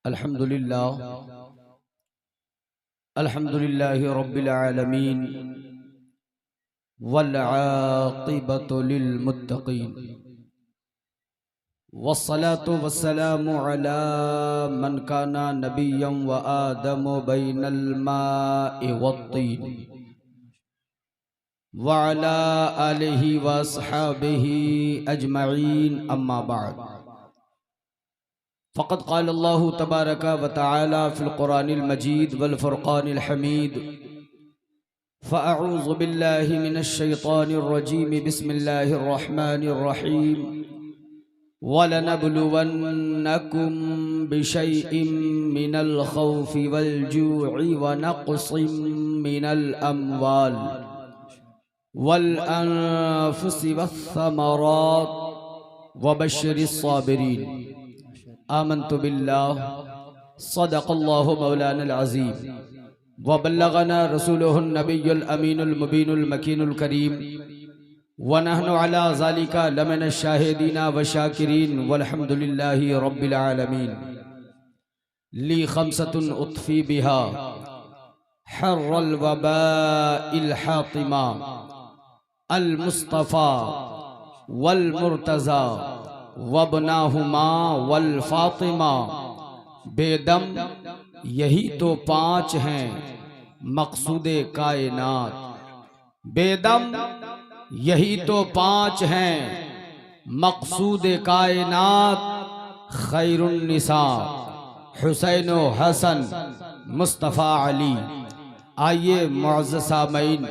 अल्हम्दुलिल्लाह अल्हम्दुलिल्लाहि रब्बिल आलमीन वल आक़िबतु लिल मुत्तक़ीन वस्सलातु वस्सलामु अला मन काना नबिय्यन व आदमु बैनल माइ वत्तीन व अला आलिहि व अस्हाबिहि अजमईन अम्मा बाद फ़क़द क़ाल अल्लाहु तबारक व तआला फ़िल क़ुरानिल मजीद वल फ़ुरक़ानिल हमीद फ़अऊज़ु बिल्लाहि मिनश शैतानिर रजीम बिस्मिल्लाहिर रहमानिर रहीम वलनब्लुवन्नकुम बिशैइन मिनल खौफ़ि वल जू'i व नक़्सिम मिनल अम्वाल वल अनफुसि वस्समरात व बश्शिरिस साबिरीन। आमन्तु बिल्लाह सदक़ल्लाहु मौलानल अज़ीम व बल्लगना रसूलुहुन नबियुल अमीनुल मुबीनुल मकीनुल करीम व नहनु अला ज़ालिका लमिनश शाहिदीना व शाकिरीन वल्हम्दुलिल्लाहि रब्बिल आलमीन। ली खम्सतुन उत्फ़ी बिहा हर्रल वबाइल हातिमा अल मुस्तफ़ा वल मुर्तज़ा वबनाहुमा वल फातिमा। बेदम यही तो पांच हैं मकसूदे कायनात, बेदम यही तो पांच हैं मकसूदे कायनात। खैरुन निसा हुसैन व हसन मुस्तफ़ा अली। आइए मुअज़्ज़ज़ सामईन,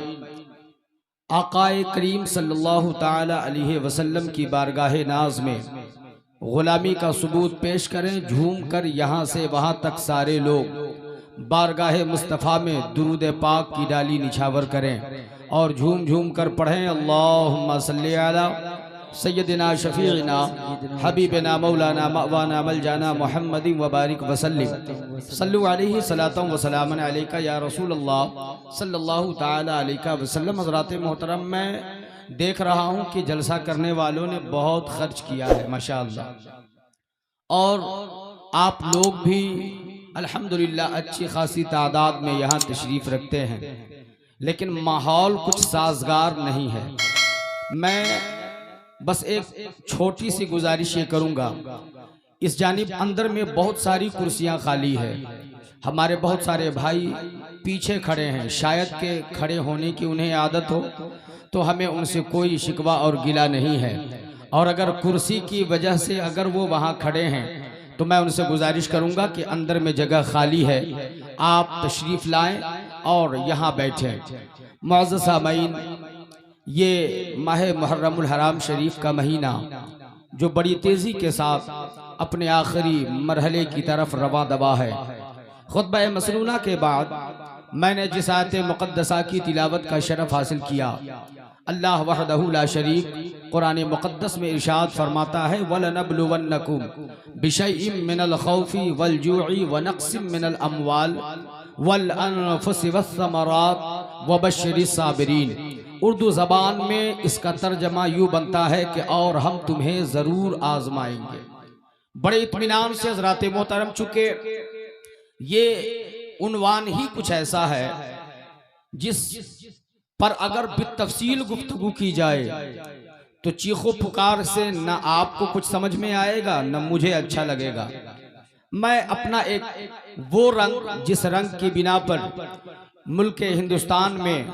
आक़ाए करीम सल्लल्लाहु ताला अलैहि वसल्लम की बारगाह नाज में गुलामी का सबूत पेश करें। झूम कर यहाँ से वहाँ तक सारे लोग बारगाह मुस्तफ़ा में दुरूद पाक की डाली निछावर करें और झूम झूम कर पढ़ें अल्लाहुम्मा सल्ली अला सय्यदिना शफीइना हबीबिना मौलाना मअवाना मलजाना मुहम्मदिन व बारिक वसल्लिम सल्लु अलैहि सलातन व सलामन अलैका या रसूल अल्लाह सल्लल्लाहु ताला अलैका वसल्लम। हज़रात मोहतरम, मैं देख रहा हूँ कि जलसा करने वालों ने बहुत खर्च किया है माशाअल्लाह, और आप लोग भी अल्हम्दुलिल्लाह अच्छी खासी तादाद में यहाँ तशरीफ़ रखते हैं, लेकिन माहौल कुछ साजगार नहीं है। मैं बस एक छोटी सी गुजारिश ये करूँगा, इस जानिब अंदर में बहुत सारी कुर्सियाँ खाली है, हमारे बहुत सारे भाई पीछे खड़े हैं, शायद के खड़े होने की उन्हें आदत हो, तो हमें उनसे कोई शिकवा और गिला नहीं है। और अगर कुर्सी की वजह से अगर वो वहाँ खड़े हैं तो मैं उनसे गुजारिश करूँगा कि अंदर में जगह खाली है, आप तशरीफ़ लाएं और यहाँ बैठें। मुअज़्ज़ज़ सामईन, ये माह मुहर्रमुल हराम शरीफ का महीना जो बड़ी तेज़ी के साथ अपने आखिरी मरहले की तरफ रवा दवा है। खुतबा मसनूना के बाद मैंने जिस आयत मुक़द्दसा की तिलावत का शरफ हासिल किया, अल्लाह वहदहू ला शरीक कुरान मुक़द्दस में इरशाद फरमाता है वलनब्लुवन्नकुम बिशैइन मिनल खौफ़ि वल जू'i व नक़्सिम मिनल अम्वाल वल अनफुसि वस्समरात व बश्शिरिस साबिरीन। उर्दू ज़बान में इसका तर्जमा यूँ बनता है कि और हम तुम्हें ज़रूर आजमाएंगे। बड़े इत्मीनान से हज़रात मोहतरम, चुके ये उन्वान ही कुछ ऐसा है जिस पर अगर बितफ़सील गुफ्तगू की जाए तो चीखो पुकार से न आपको कुछ समझ में आएगा न मुझे अच्छा लगेगा। मैं अपना एक वो रंग, जिस रंग की बिना पर मुल्क हिंदुस्तान में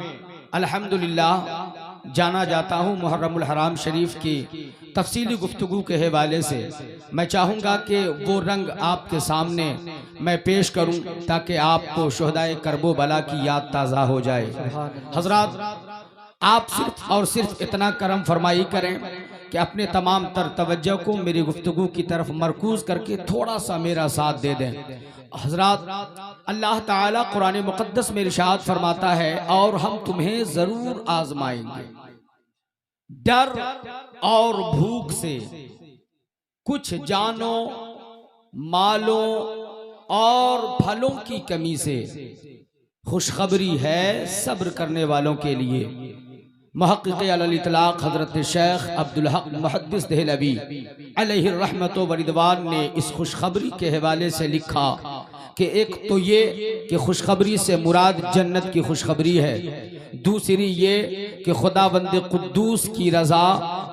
अल्हम्दुलिल्लाह जाना जाता हूँ, मुहर्रमुल हराम शरीफ की तफसीली गुफ्तगू के हवाले से मैं चाहूँगा कि वो रंग आपके सामने मैं पेश करूँ ताकि आपको शुहदाए करबो बला की याद ताज़ा हो जाए। हज़रात, आप सिर्फ और सिर्फ इतना करम फरमाई करें कि अपने तमाम तर तवज्जो को मेरी गुफ्तगू की तरफ मरकूज करके थोड़ा सा मेरा साथ दे दें। हज़रात, अल्लाह ताला कुरान मुक़द्दस में इरशाद फरमाता है और हम तुम्हें ज़रूर आजमाएंगे। डर और भूख से, कुछ जानों मालों और फलों की कमी से खुशखबरी है सब्र करने वालों के लिए। मुहक्किक़ अलल इतलाक़ हज़रत शेख अब्दुल हक मुहद्दिस देहलवी अलैहि रहमत व रिदवान ने इस खुशखबरी के हवाले से लिखा कि एक तो ये कि खुशखबरी से मुराद जन्नत की खुशखबरी है, दूसरी ये कि खुदावंद कुद्दूस की रज़ा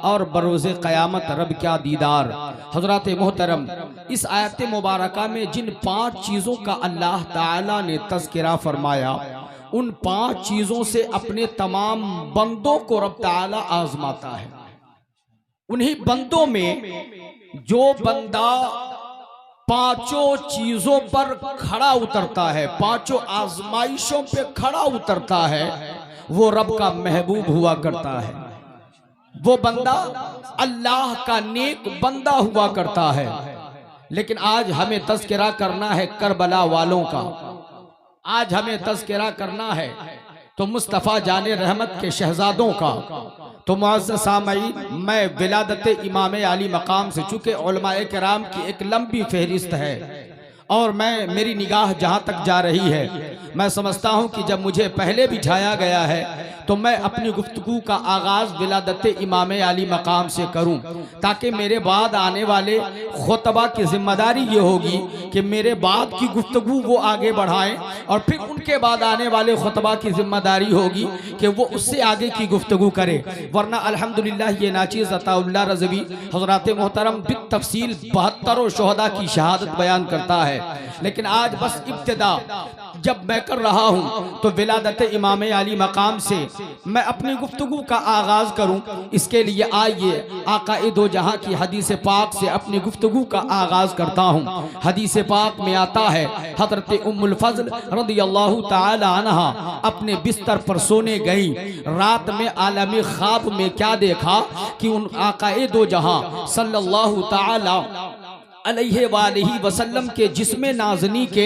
और बरोज़े क़यामत रब क्या दीदार। हज़रात मोहतरम, इस आयत मुबारका में जिन 5 चीज़ों का अल्लाह ताला ने तज़किरा फरमाया, उन 5 चीज़ों से अपने तमाम बंदों को रब ताला आज़माता है। उन्हीं बंदों में जो बंदा 5 चीजों पर खड़ा उतरता है, 5 आजमाइशों पे खड़ा उतरता है, वो रब का महबूब हुआ करता है। वो बंदा अल्लाह का नेक बंदा हुआ करता है। लेकिन आज हमें तज़किरा करना है करबला वालों का, आज हमें तज़किरा करना है तो मुस्तफ़ा जाने रहमत के शहजादों का। तो मुअज़्ज़ज़ सामईन, मैं विलादत इमाम आली मकाम से, चूँकि उलमाए किराम की एक लंबी फहरिस्त है और मेरी निगाह जहाँ तक जा रही है, मैं समझता हूँ कि जब मुझे पहले बिठाया गया है तो मैं अपनी गुफ्तगू का आगाज़ विलादत इमाम आली मकाम से करूँ, ताकि मेरे बाद आने वाले खुतबा की जिम्मेदारी ये होगी कि मेरे बाद की गुफ्तगू वो आगे बढ़ाएं, और फिर उनके बाद आने वाले खुतबा की जिम्मेदारी होगी कि वो उससे आगे की गुफ्तगू करे। वरना अल्हम्दुलिल्लाह ये नाचीज़ अताउल्लाह रज़वी हज़रात मोहतरम बित तफसील 72 शोहदा की शहादत बयान करता है। लेकिन आज बस इब्तिदा जब मैं कर रहा हूँ तो विलादत इमाम आली मकाम से मैं अपनी गुफ्तगू का आगाज करूँ, इसके लिए आइए आक़ाए दो जहां की हदीस पाक से अपनी गुफ्तगू का आगाज करता हूँ। हदीस पाक में आता है, हज़रत उम्मुल फ़ज़ल रज़ियल्लाहु ताला अन्हा अपने बिस्तर पर सोने गई। रात में आलम ख्वाब में क्या देखा कि उन आक़ाए दो जहां सल्लल्लाहु ताला अलैहि वालैहि वसल्लम के जिस्म नाज़नी के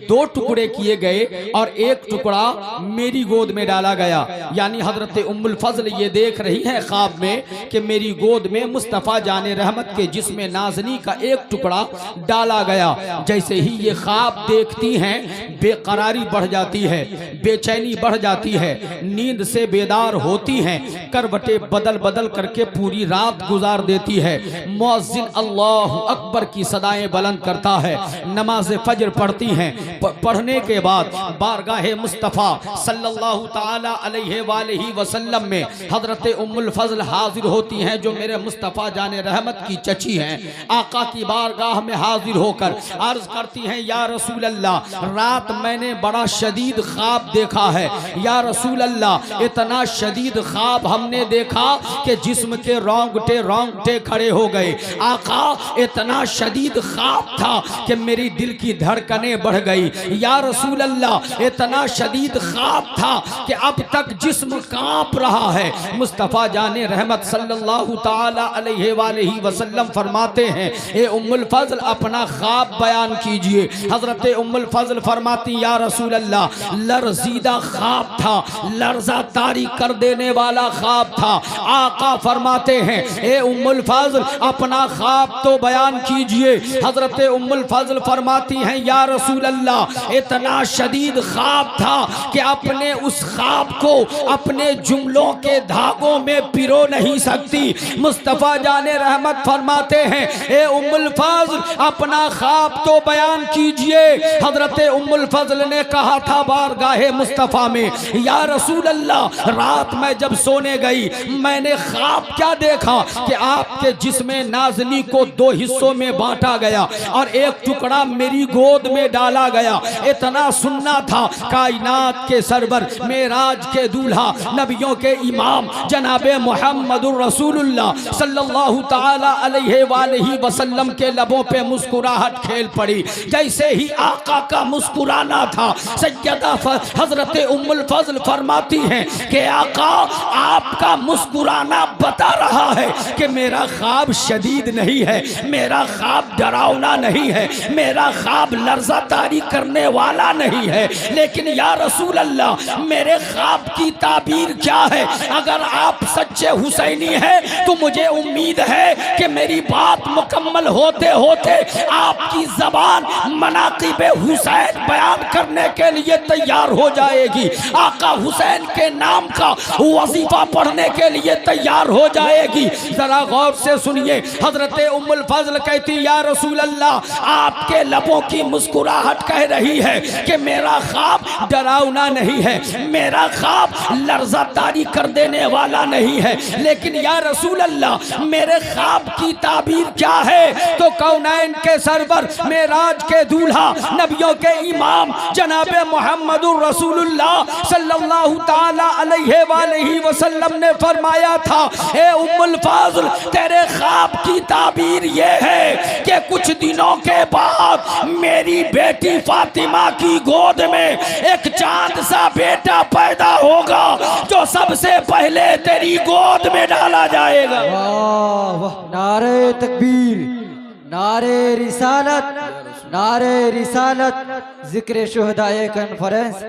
2 टुकड़े किए गए और एक टुकड़ा मेरी गोद में डाला गया। यानी हजरत उम्मुल फ़ज़ल ये देख रही है ख्वाब में कि मेरी गोद में मुस्तफ़ा जाने रहमत के जिस्म नाज़नी का एक टुकड़ा डाला गया। जैसे ही ये ख्वाब देखती हैं बेकरारी बढ़ जाती है, बेचैनी बढ़ जाती है, नींद से बेदार होती हैं, करवटें बदल बदल करके पूरी रात गुजार देती है। मुअज़्ज़िन अल्लाहु अकबर की सदाएं बुलंद करता है, नमाज फजर पढ़ती हैं। पढ़ने के बाद बारगाहे मुस्तफ़ा सल्लल्लाहु ताला अलैहि वालैहि वसल्लम में हजरत उम्मुल फ़ज़ल हाजिर होती हैं, जो मेरे मुस्तफ़ा जाने रहमत की चची हैं। आका की बारगाह में हाजिर होकर अर्ज करती हैं, या रसूल अल्लाह, रात मैंने बड़ा शदीद ख्वाब देखा है। या रसूल अल्लाह, इतना शदीद ख्वाब हमने देखा कि जिस्म के रोंगटे खड़े हो गए। आका, इतना शदीद ख्वाब था कि मेरी दिल की धड़कनें बढ़ गई। या रसूल अल्लाह, इतना शदीद ख्वाब था कि अब तक जिस्म कांप रहा है। मुस्तफ़ा जाने रहमत सल्लल्लाहु ताला अलैहि वालैहि वसल्लम फरमाते हैं, ए उम्मुल फ़ज़ल, अपना ख्वाब बयान कीजिए। हजरत उम्मुल फ़ज़ल फरमाती, या रसूल अल्लाह, लरज़ीदा ख्वाब था, लर्ज़ा तारी कर देने वाला ख्वाब था। आका फरमाते हैं, ए उम्मुल फ़ज़ल, अपना ख्वाब तो बयान कीजिए। हजरत उम्मुल फ़ज़ल फरमाती हैं, या रसूल अल्लाह, इतना शदीद ख्वाब था कि अपने उस ख्वाब को अपने जुमलों के धागों में पिरो नहीं सकती। मुस्तफ़ा जाने रहमत फरमाते हैं, ए उम्मुल फ़ज़ल, अपना ख्वाब तो बयान कीजिए। हजरत उम्मुल फ़ज़ल ने कहा था बारगाहे मुस्तफ़ा में, या रसूल अल्लाह, रात में जब सोने गई मैंने ख्वाब क्या देखा कि आपके जिस्म नाज़नी को 2 हिस्सों में बांटा गया और एक टुकड़ा मेरी गोद में डाला गया। इतना सुनना था, कायनात के सरवर, मेराज के दूल्हा, नबियों के इमाम जनाबे मुहम्मदुर रसूलुल्लाह सल्लल्लाहु ताला अलैहि वालैहि वसल्लम के लबों पे मुस्कुराहट खेल पड़ी। जैसे ही आका का मुस्कुराना था, सैयदा हजरत उम्मुल फ़ज़ल फरमाती हैं कि आका, आपका मुस्कुराना बता रहा है कि मेरा ख्वाब शदीद नहीं है, मेरा ख्वाब ख्वाब डरावना नहीं है, मेरा ख्वाब लर्जा तारी करने वाला नहीं है, लेकिन या रसूल अल्लाह मेरे ख्वाब की ताबीर क्या है? अगर आप सच्चे हुसैनी हैं तो मुझे उम्मीद है कि मेरी बात मुकम्मल होते होते आपकी जबान मनाक़िब हुसैन बयान करने के लिए तैयार हो जाएगी, आका हुसैन के नाम का वजीफा पढ़ने के लिए तैयार हो जाएगी। जरा गौर से सुनिए, हजरत उम्मुल फजल कहती या रसूल अल्लाह आपके लबों की मुस्कुराहट कह रही है कि मेरा ख्वाब डरावना नहीं है, मेरा ख्वाब लर्जा तारी कर देने वाला नहीं है, लेकिन या रसूल अल्लाह मेरे ख्वाब की ताबीर क्या है? तो कौनैन के सरवर, मेराज के दूल्हा, नबियों के इमाम जनाबे मोहम्मदुर रसूलुल्लाह सल्लल्लाहु ताला अलैहि वसल्लम ने फरमाया था, ए उम्मुल फजल तेरे ख्वाब की ताबीर ये है कि कुछ दिनों के बाद मेरी बेटी फातिमा की गोद में एक चांद सा बेटा पैदा होगा जो सबसे पहले तेरी गोद में डाला जाएगा। वाह वाह, नारे तकबीर, नारे रिसालत, नारे रिसालत, जिक्र शुहदाए कॉन्फ्रेंस,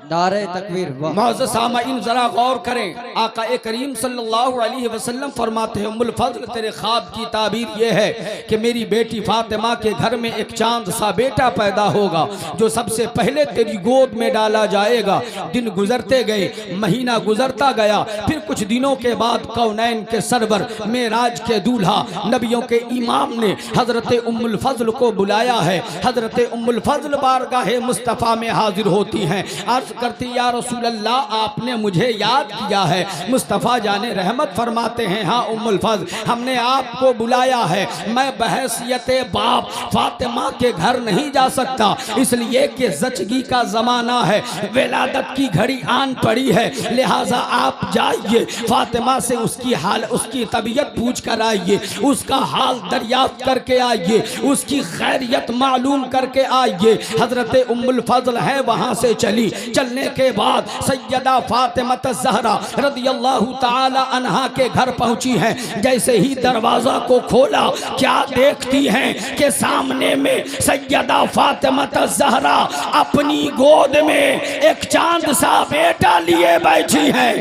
नारे तकबीर। मौजूद सामाईन जरा गौर करें, आका करीम सल्लल्लाहु अलैहि वसल्लम फरमाते हैं उम्मुल फजल तेरे ख्वाब की ताबीर ये है कि मेरी बेटी फातिमा के घर में एक चांद सा बेटा पैदा होगा जो सबसे पहले तेरी गोद में डाला जाएगा। दिन गुजरते गए, महीना गुजरता गया, फिर कुछ दिनों के बाद कौनैन के सरवर, मेराज के दूल्हा, नबियों के इमाम ने हजरत उम्मुल फजल को बुलाया है। हजरत उम्मुल फजल बारगाह मुस्तफ़ा में हाजिर होती हैं, अर्ज करती या रसूल अल्लाह आपने मुझे याद किया है। मुस्तफ़ा जाने रहमत फरमाते हैं हाँ उम्मुल फजल हमने आपको बुलाया है, मैं बहैसियत बाप फातिमा के घर नहीं जा सकता इसलिए कि जचगी का ज़माना है, विलादत की घड़ी आन पड़ी है, लिहाजा आप जाइए फातिमा से उसकी तबीयत पूछ कर आइए, उसका हाल दरियाफ्त करके आइए, उसकी खैरियत मालूम करके आइए। हजरत उम्मुल फजल है वहाँ से चली, चलने के बाद सैयदा फातिमा ज़हरा रदियल्लाहु ताला अन्हा के घर पहुंची हैं। जैसे ही दरवाजा को खोला क्या देखती हैं कि सामने में सैयदा फातिमा ज़हरा अपनी गोद में एक चांद सा बेटा लिए बैठी हैं।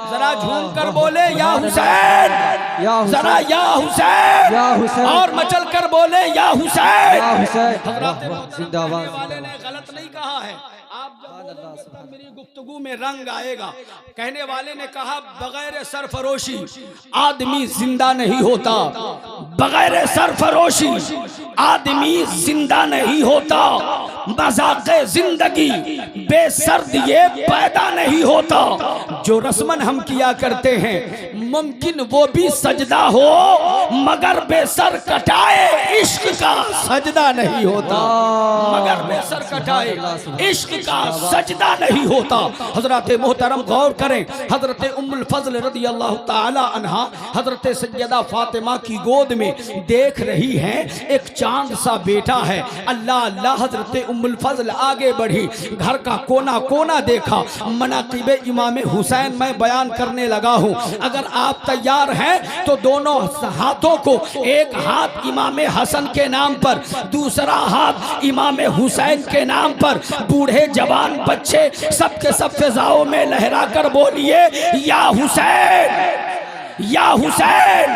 जरा झूम कर बोले या हुसैन, जरा या हुसैन, और मचल कर बोले या हुसैन। जिंदाबाद वाले ने गलत नहीं कहा है, आप जब मेरी गुफ्तगू में रंग आएगा। कहने वाले ने कहा बगैर सरफरोशी आदमी जिंदा नहीं होता, बगैर सरफरोशी आदमी जिंदा नहीं होता, मज़ाक़े जिंदगी बेसर्द ये पैदा नहीं होता। जो रस्मन हम किया करते हैं मुमकिन वो भी सजदा हो मगर बेसर कटाए इश्क का सजदा नहीं होता, मगर बेसर कटाए इश्क का सजदा नहीं होता। हजरत मोहतरम गौर करें, हजरत उम्मुल फजल रदियल्लाहु ताला अन्हा हजरत सैयदा फातिमा की गोद में देख रही हैं एक चांद सा बेटा है। अल्लाह अल्लाह, हजरत उम्मुल फजल आगे बढ़ी, घर का कोना कोना देखा, मनाक़िबे इमाम हुसैन मैं बयान करने लगा हूँ। अगर आप तैयार हैं तो दोनों हाथों को, एक हाथ इमाम हसन के नाम पर, दूसरा हाथ इमाम हुसैन के नाम पर, बूढ़े जवान बच्चे सबके सब फिजाओं में लहरा कर बोलिए या हुसैन, या हुसैन,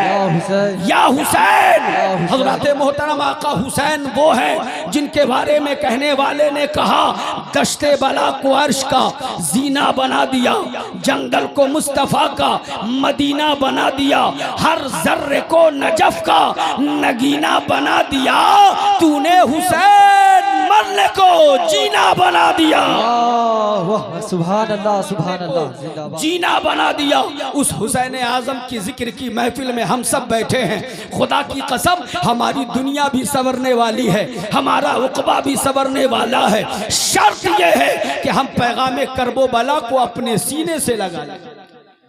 या हुसैन। हज़रत मोहतरम आका हुसैन वो हैं जिनके बारे में कहने वाले ने कहा दश्ते बला को अर्श का जीना बना दिया, जंगल को मुस्तफ़ा का मदीना बना दिया, हर जर्रे को नजफ का नगीना बना दिया, तूने हुसैन मरने को जीना बना दिया। सुभान अल्लाह, सुभान अल्लाह, जीना बना दिया। उस हुसैन आजम की जिक्र की महफिल में हम सब बैठे हैं। खुदा की कसम हमारी दुनिया भी संवरने वाली है, हमारा उक़बा भी संवरने वाला है। शर्त यह है कि हम पैगाम करबो बला को अपने सीने से लगा लें।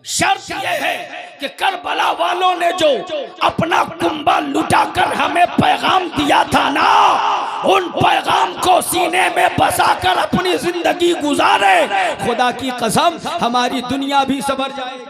शर्त यह है कि करबला वालों ने जो अपना कुंबा लुटाकर हमें पैगाम दिया था ना, उन पैगाम को सीने में बसाकर अपनी जिंदगी गुजारे। खुदा की कसम हमारी दुनिया भी संवर जाएगी।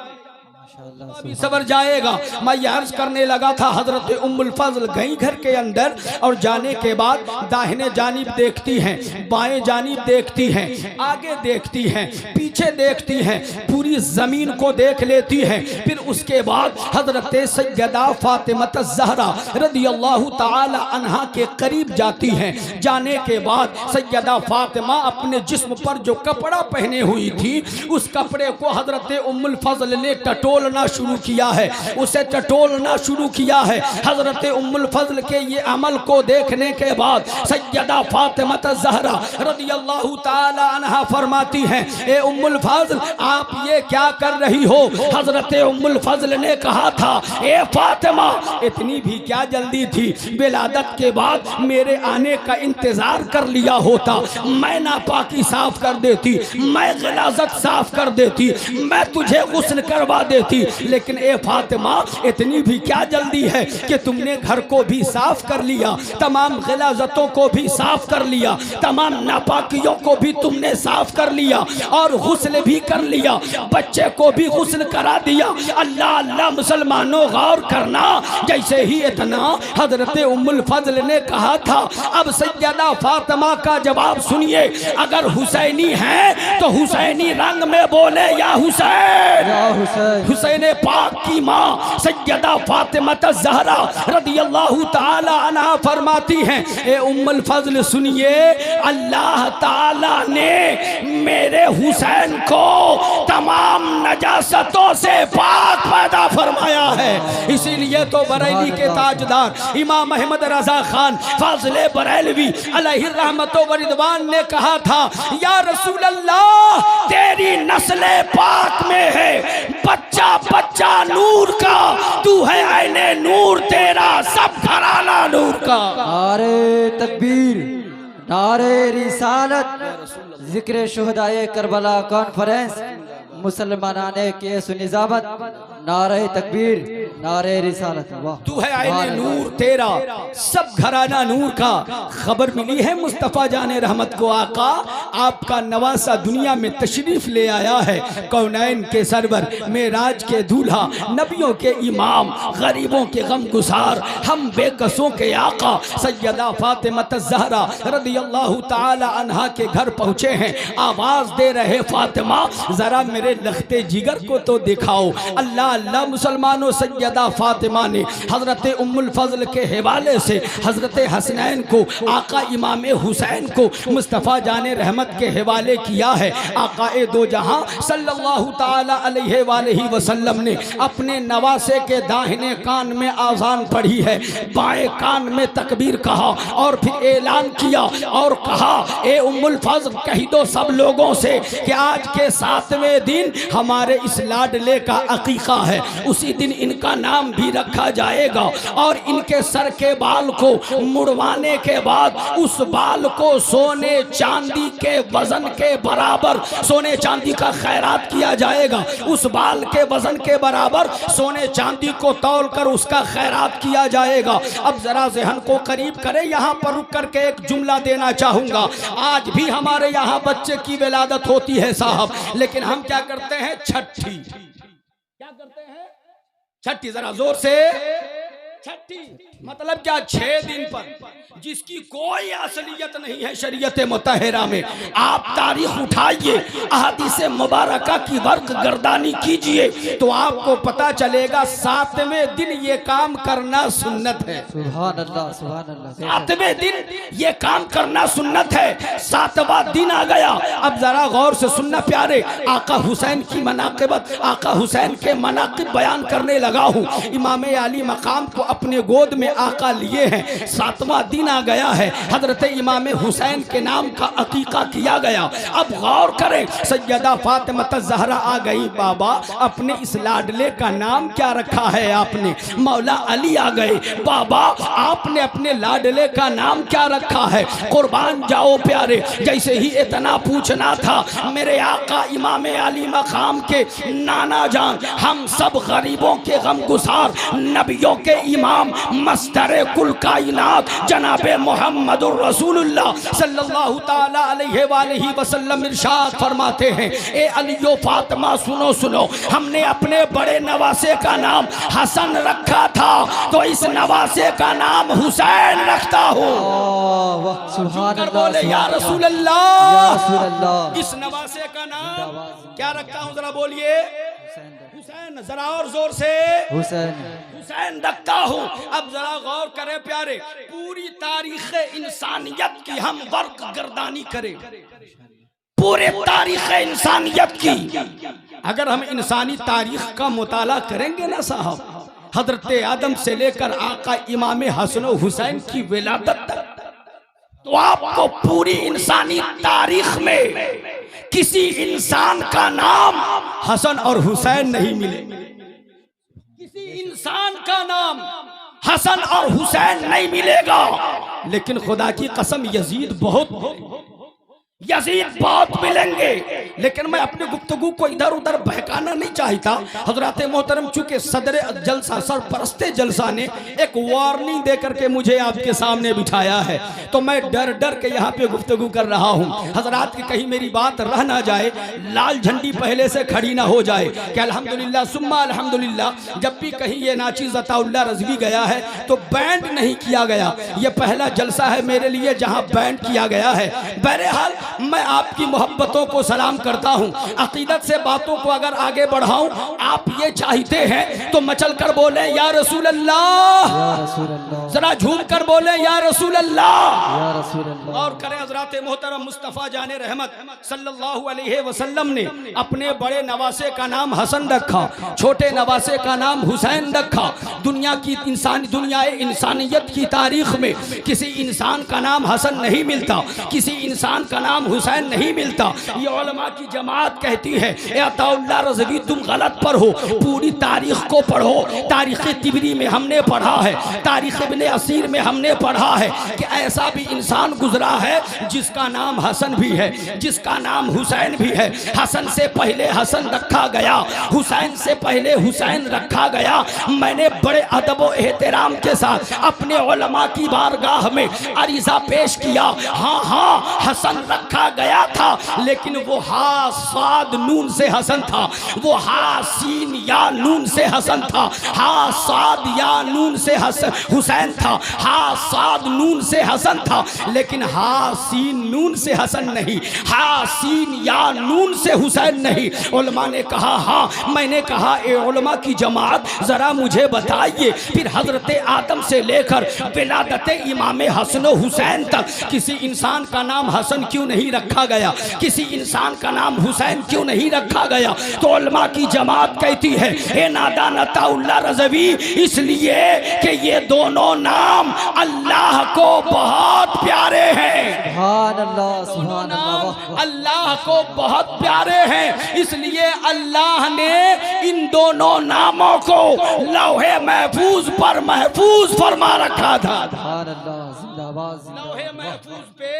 अभी सबर जाएगा। मैं ये अर्ज करने लगा था, हजरत उम्मुल फजल गई घर के अंदर और जाने के बाद दाहिने जानिब देखती हैं, बाएं जानिब देखती हैं, आगे देखती हैं, पीछे देखती हैं, पूरी जमीन को देख लेती हैं। फिर उसके बाद हजरत सैयदा फातिमा ज़हरा रदियल्लाहु ताला अन्हा के करीब जाती हैं। जाने के बाद सैयदा फातिमा अपने जिस्म पर जो कपड़ा पहने हुई थी उस कपड़े को हजरत उम्मुल फजल ने टटोलना शुरू किया है, उसे टटोलना शुरू किया है। हजरत उम्मुल फजल के ये अमल को देखने के बाद सैयदा फातिमा ज़हरा रदियल्लाहु ताला अन्हा फरमाती हैं, ए उम्मुल फजल आप ये क्या कर रही हो? हजरत उम्मुल फजल ने कहा था, ए फातिमा इतनी भी क्या जल्दी थी, विलादत के बाद मेरे आने का इंतजार कर लिया होता, मैं नापाकी साफ कर देती, मैं गलाजत साफ कर देती, मैं तुझे गुस्ल करवा देती। लेकिन ए फातिमा इतनी भी क्या जल्दी है कि तुमने घर को भी साफ कर लिया, तमाम गलाजतों को भी साफ कर लिया, तमाम नापाकियों को भी तुमने साफ कर लिया और गुस्ल भी कर लिया, बच्चे को भी गुस्ल करा दिया। अल्लाह अल्लाह मुसलमानों गौर करना, जैसे ही इतना हजरत उम्मुल फजल ने कहा था, अब सैयदा फातिमा का जवाब सुनिए, अगर हुसैनी है तो हुसैनी रंग में बोले या हुसैन। हुसैन पाक की माँ सैयदा फातिमा ज़हरा रदियल्लाहु ताला अन्हा फरमाती हैं, ए उम्मुल फजल सुनिए, अल्लाह ताला ने मेरे हुसैन को तमाम नजासतों से पाक पैदा फरमाया है। इसीलिए तो बरेली के ताजदार इमाम अहमद रजा खान फाजिले बरेलवी अलैहि रहमतो व रिदवान ने कहा था, या रसूल अल्लाह तेरी नस्ले पाक में है बच्चा बच्चा नूर का, तू है आईने नूर, तेरा सब घराना नूर का। नारे तकबीर, नारे रिसालत, जिक्र शुहदाए करबला कॉन्फ्रेंस, मुसलमानाने के सुनिजामत, नारे तकबीर, नारे रिसालत। वाह, तू है आईने नूर, तेरा सब घराना नूर का। खबर मिली है मुस्तफ़ा जाने रहमत को, आका आपका नवासा दुनिया में तशरीफ ले आया है। कौनैन के सरवर, मेराज के दूल्हा, नबियों के इमाम, गरीबों के गम गुसार, हम बेकसों के आका सैयदा फातिमा ज़हरा रदियल्लाहु ताला अन्हा के घर पहुँचे हैं। आवाज़ दे रहे, फातिमा जरा मेरे लखते जिगर को तो दिखाओ। अल्लाह अल्लाह मुसलमानों, सैयदा फातिमा ने हजरत उम्मुल फजल के हवाले से हजरत हसनैन को, आका इमाम हुसैन को मुस्तफ़ा जाने रहमत के हवाले किया है। आकाए दो जहां सल्लल्लाहु ताला अलैहि वसल्लम ने अपने नवासे के दाहिने कान में आज़ान पढ़ी है, बाएं कान में तकबीर कहा और फिर ऐलान किया और कहा, ए उम्मुल फजल कह दो सब लोगों से कि आज के 7वें दिन हमारे इस लाडले का अकीका है, उसी दिन इनका नाम भी रखा जाएगा और इनके सर के बाल को मुड़वाने के बाद उस बाल को सोने चांदी के वजन के बराबर सोने चांदी का खैरात किया जाएगा। उस बाल के वजन के बराबर सोने चांदी को तौल कर उसका खैरात किया जाएगा। अब जरा ज़हन को करीब करें, यहाँ पर रुक करके एक जुमला देना चाहूँगा। आज भी हमारे यहाँ बच्चे की विलादत होती है साहब, लेकिन हम क्या करते हैं, छठी क्या करते हैं, छठी, जरा जोर से, छठी मतलब क्या, 6 दिन पर जिसकी कोई असलियत नहीं है शरीयत मुतहरा में। आप तारीख उठाइए, अहादीस मुबारका की वर्क गर्दानी कीजिए तो आपको पता चलेगा 7वें दिन ये काम करना सुन्नत है। सुभान अल्लाह, सुभान अल्लाह। 7वें दिन ये काम करना सुन्नत है। 7वां दिन आ गया। अब जरा गौर से सुनना प्यारे, आका हुसैन की मनाक़िबत, आका हुसैन के मनाक़िब बयान करने लगा हूँ। इमाम अली मकाम को अपने गोद में आका लिए हैं। 7वां दिन आ गया है, हजरत इमाम हुसैन के नाम का अकीका किया गया। अब गौर करें, सैयदा फातिमा ज़हरा आ गई, बाबा अपने इस लाडले का नाम क्या रखा है आपने? मौला अली आ गए, बाबा आपने अपने लाडले का नाम क्या रखा है? कुर्बान जाओ प्यारे, जैसे ही इतना पूछना था, मेरे आका इमाम अली मकाम के नाना जान, हम सब गरीबों के गमगुसार, नबियों के इमाम, मस्दर कुल कायनात जनाब मोहम्मदुर रसूलुल्लाह सल्लल्लाहु ताला अलैहि वसल्लम इरशाद फरमाते हैं, ए अलियो फातिमा सुनो सुनो, हमने अपने बड़े नवासे का नाम हसन रखा था तो इस नवासे का नाम हुसैन रखता हूँ। बोले या रसूल अल्लाह, इस नवासे का नाम क्या रखता हूँ, जरा बोलिए। हुसैन, जरा और जोर से। हुसैन रखता हूँ। अब जरा गौर करें प्यारे, पूरी तारीख इंसानियत की हम वर्क गर्दानी करें, पूरे तारीख इंसानियत की अगर हम इंसानी तारीख का मुताला करेंगे ना साहब, हजरत आदम से लेकर आका इमाम हसन हुसैन की विलादत तक, तो आपको पूरी इंसानी तारीख में किसी इंसान का नाम हसन और हुसैन नहीं मिलेगा। किसी इंसान का नाम हसन और हुसैन नहीं मिलेगा। लेकिन खुदा की कसम यजीद बहुत मिलेंगे। लेकिन मैं अपने गुफ्तगू को इधर उधर बहकाना नहीं चाहता। हजरत मोहतरम चूंकि सदर जलसा, सरपरस्ते जलसा ने एक वार्निंग दे करके मुझे आपके सामने बिठाया है, तो मैं डर डर के यहाँ पे गुफ्तगू कर रहा हूँ। हजरात की कहीं मेरी बात रह ना जाए, लाल झंडी पहले से खड़ी ना हो जाए कि अल्हम्दुलिल्लाह सुम्मा अल्हम्दुलिल्लाह। जब भी कहीं ये नाचीज़ अताउल्लाह रज़वी गया है तो बैंड नहीं किया गया। ये पहला जलसा है मेरे लिए जहाँ बैंड किया गया है। बहरहाल मैं आपकी मोहब्बतों को सलाम करता हूँ। अकीदत से बातों को अगर आगे बढ़ाऊं, आप ये चाहते हैं तो मचल कर बोले या रसूल अल्लाह, जरा झूम कर बोले या रसूल अल्लाह। और करें हजरत मोहतरम मुस्तफ़ा जाने रहमत सल्लल्लाहु अलैहि वसल्लम ने अपने बड़े नवासे का नाम हसन रखा, छोटे नवासे का नाम हुसैन रखा। दुनिया इंसानियत की तारीख में किसी इंसान का नाम हसन नहीं मिलता, किसी इंसान का नाम हुसैन नहीं मिलता। ये उलमा की जमात कहती है, ए अताउल्लाह रज़वी तुम गलत पर हो, पूरी तारीख को पढ़ो। तारीख तिबरी में हमने पढ़ा है, तारीख इब्ने असीर में हमने पढ़ा है कि ऐसा भी इंसान गुजरा है जिसका नाम हसन भी है, जिसका नाम हुसैन भी है। हसन से पहले हसन रखा गया, हुसैन से पहले हुसैन रखा गया। मैंने बड़े अदब व एहतराम के साथ अपने उलमा की बारगाह में अरीज़ा पेश किया। हाँ हाँ, हसन रखा गया था, लेकिन वो हा साद नून से हसन था, वो हा सीन या नून से हसन था, हा साद या नून से हुसैन था, हा साद नून से हसन था, लेकिन हा सीन नून से हसन नहीं, हा सीन या नून से हुसैन नहीं। उलमा ने कहा हाँ। मैंने कहा ए उलमा की जमात जरा मुझे बताइए, फिर हजरत आदम से लेकर विलादत इमाम हसन हुसैन तक किसी इंसान का नाम हसन क्यों नहीं रखा गया, किसी इंसान का नाम हुसैन क्यों नहीं रखा गया? तो उलमा की जमात कहती है, ए नादान अताउल्लाह रज़वी, इसलिए कि ये दोनों नाम अल्लाह को बहुत प्यारे हैं। सुभान अल्लाह, सुभान अल्लाह। अल्लाह को बहुत प्यारे हैं, इसलिए अल्लाह ने इन दोनों नामों को लौहे महफूज पर महफूज फरमा रखा था। लौहे महफूज पे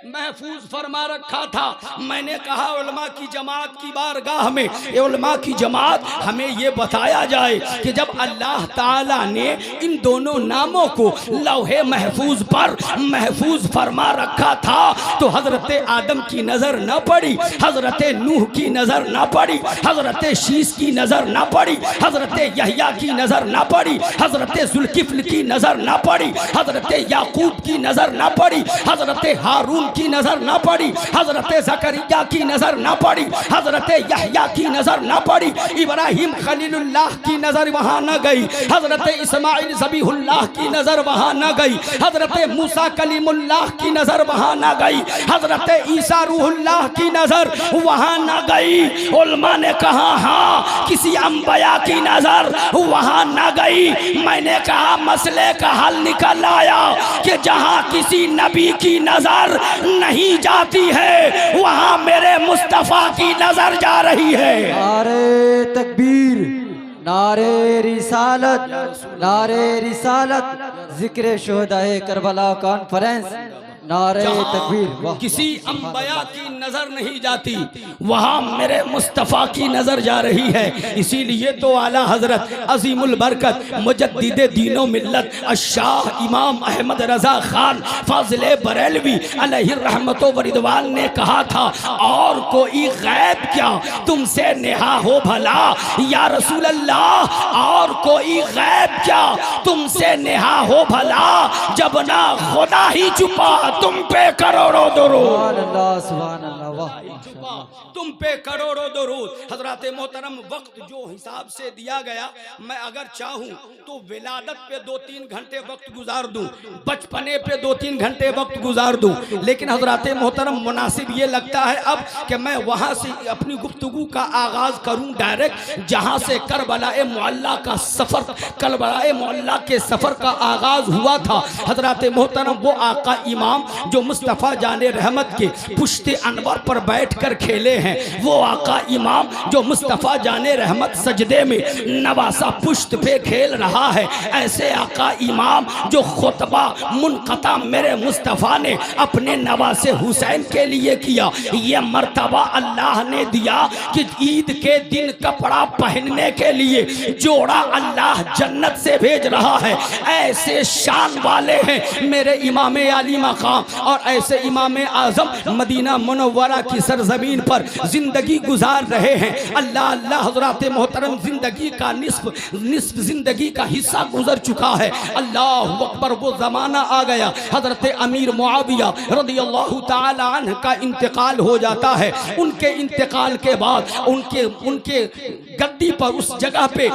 महफूज फरमा रखा था। मैंने कहा उलमा की जमात की बारगाह में, उलमा की जमात हमें ये बताया जाए कि जब अल्लाह ताला ने इन दोनों नामों को लौहे महफूज पर महफूज फरमा रखा था तो हजरत आदम की नजर न पड़ी, हजरत नूह की नजर न पड़ी, हजरत शीश की नजर न पड़ी, हजरत यहया की नजर न पड़ी, हजरत जुल्किफ्ल की नजर न पड़ी, हजरत याकूब की नजर न पड़ी, हजरत हारून की नजर न पड़ी, हजरत ज़करिया की नजर न पड़ी, हजरत यहया की नजर न पड़ी, इब्राहिम खलीलुल्लाह की नजर वहां न गई, हजरत इस्माइल ज़बीहुल्लाह की नजर वहां न गई, हजरत मूसा कलीमुल्लाह की नजर वहां न गई, हजरत ईसा रूहुल्लाह की नजर वहां न गई। उलमा ने कहा हाँ, किसी अंबिया की नजर वहां न गई। मैंने कहा मसले का हल निकल आया कि जहां किसी नबी की नजर नहीं जाती है वहां मेरे मुस्तफा की नजर जा रही है। नारे तकबीर, नारे रिसालत, नारे रिसालत, जिक्र शुहदाए करबला कॉन्फ्रेंस। नारे जहां तकबीर, वाह, किसी वाह, अंबिया की नजर नहीं जाती वहां मेरे मुस्तफ़ा की नजर जा रही है। इसीलिए तो आला हजरत अजीमुल बरकत मुजद्दिदे दीनो मिल्लत शाह इमाम अहमद रजा खान फाजिले बरेलवी अलैहि रहमतो व रिदवान ने कहा था, और कोई गैब क्या तुमसे नेहा हो भला या रसूल अल्लाह, और कोई गैब क्या तुमसे नेहा हो भला, जब ना खुदा ही छुपा तुम पे करोड़ों दुरूद, सुभान अल्लाह, सुभान अल्लाह, वाह, तुम पे करोड़ों दुरूद। हजरत मोहतरम वक्त जो हिसाब से दिया गया, मैं अगर चाहूं तो विलादत पे 2-3 घंटे वक्त गुजार दूं, बचपने पे 2-3 घंटे वक्त गुजार दूं, लेकिन हजरत मोहतरम मुनासिब ये लगता है अब कि मैं वहां से अपनी गुफ्तगू का आगाज करूं डायरेक्ट, जहां से करबलाए मुअल्ला का सफर, करबलाए मुअल्ला के सफर का आगाज हुआ था। हजरत मोहतरम वो आका इमाम जो मुस्तफ़ा जाने रहमत के पुश्ते अनवर पर बैठ कर खेले हैं, वो आका इमाम जो मुस्तफ़ा जाने रहमत सजदे में नवासा पुश्त पे खेल रहा है, ऐसे आका इमाम जो खुतबा मुनक़ता मेरे मुस्तफ़ा ने अपने नवासे हुसैन के लिए किया, ये मर्तबा अल्लाह ने दिया कि ईद के दिन कपड़ा पहनने के लिए जोड़ा अल्लाह जन्नत से भेज रहा है। ऐसे शान वाले हैं मेरे इमाम आली मकाम, और ऐसे इमाम आज़म मदीना मुनव्वरा की सरजमीन पर जिंदगी गुजार रहे हैं। अल्लाह अल्लाह हज़रात मोहतरम जिंदगी का निस्फ जिंदगी का हिस्सा गुजर चुका है। अल्लाह अकबर, वो ज़माना आ गया हज़रत अमीर मुआविया रज़ियल्लाहु ताला अन्हु का इंतकाल हो जाता है। उनके इंतकाल के बाद उनके गद्दी पर उस जगह पे